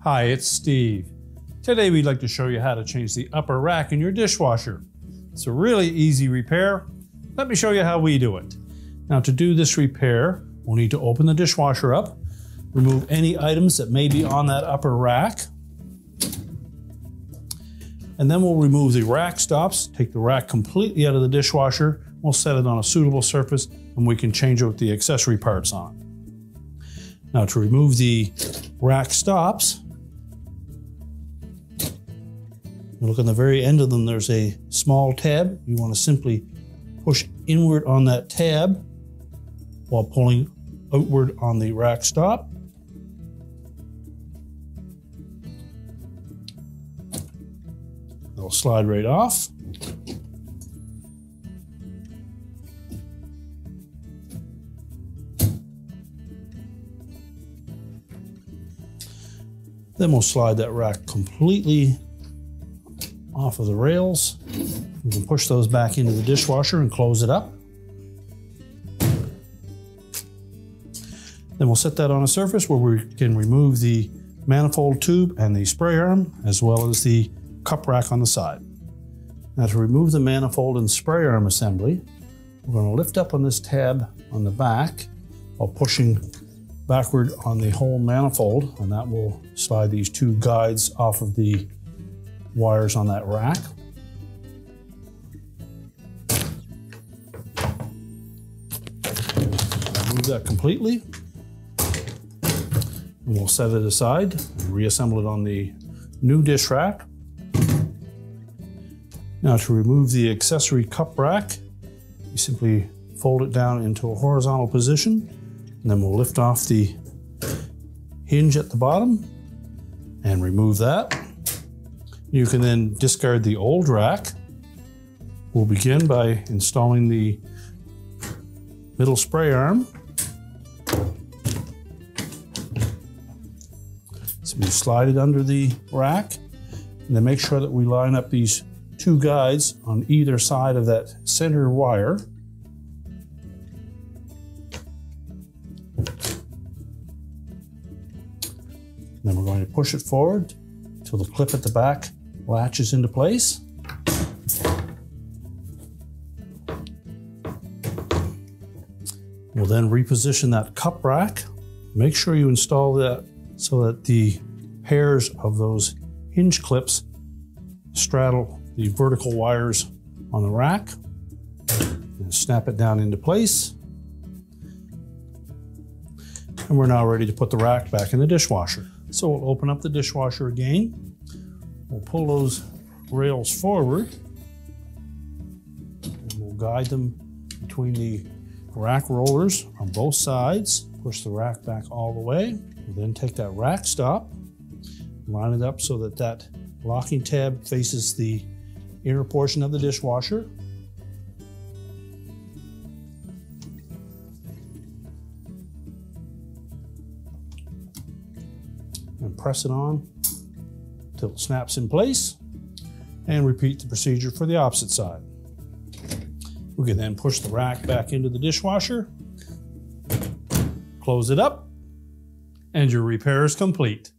Hi, it's Steve. Today we'd like to show you how to change the upper rack in your dishwasher. It's a really easy repair. Let me show you how we do it. Now to do this repair, we'll need to open the dishwasher up, remove any items that may be on that upper rack, and then we'll remove the rack stops, take the rack completely out of the dishwasher, we'll set it on a suitable surface, and we can change out the accessory parts on. Now to remove the rack stops, look on the very end of them, there's a small tab. You want to simply push inward on that tab while pulling outward on the rack stop. It'll slide right off. Then we'll slide that rack completely off of the rails. We can push those back into the dishwasher and close it up. Then we'll set that on a surface where we can remove the manifold tube and the spray arm, as well as the cup rack on the side. Now to remove the manifold and spray arm assembly, we're going to lift up on this tab on the back while pushing backward on the whole manifold, and that will slide these two guides off of the wires on that rack. Remove that completely. And we'll set it aside and reassemble it on the new dish rack. Now to remove the accessory cup rack, you simply fold it down into a horizontal position, and then we'll lift off the hinge at the bottom and remove that. You can then discard the old rack. We'll begin by installing the middle spray arm. So we slide it under the rack, and then make sure that we line up these two guides on either side of that center wire. Then we're going to push it forward until the clip at the back latches into place. We'll then reposition that cup rack. Make sure you install that so that the pairs of those hinge clips straddle the vertical wires on the rack, and snap it down into place. And we're now ready to put the rack back in the dishwasher. So we'll open up the dishwasher again. We'll pull those rails forward, and we'll guide them between the rack rollers on both sides. Push the rack back all the way. We'll then take that rack stop, line it up so that that locking tab faces the inner portion of the dishwasher. And press it on until it snaps in place, and repeat the procedure for the opposite side. We can then push the rack back into the dishwasher, close it up, and your repair is complete.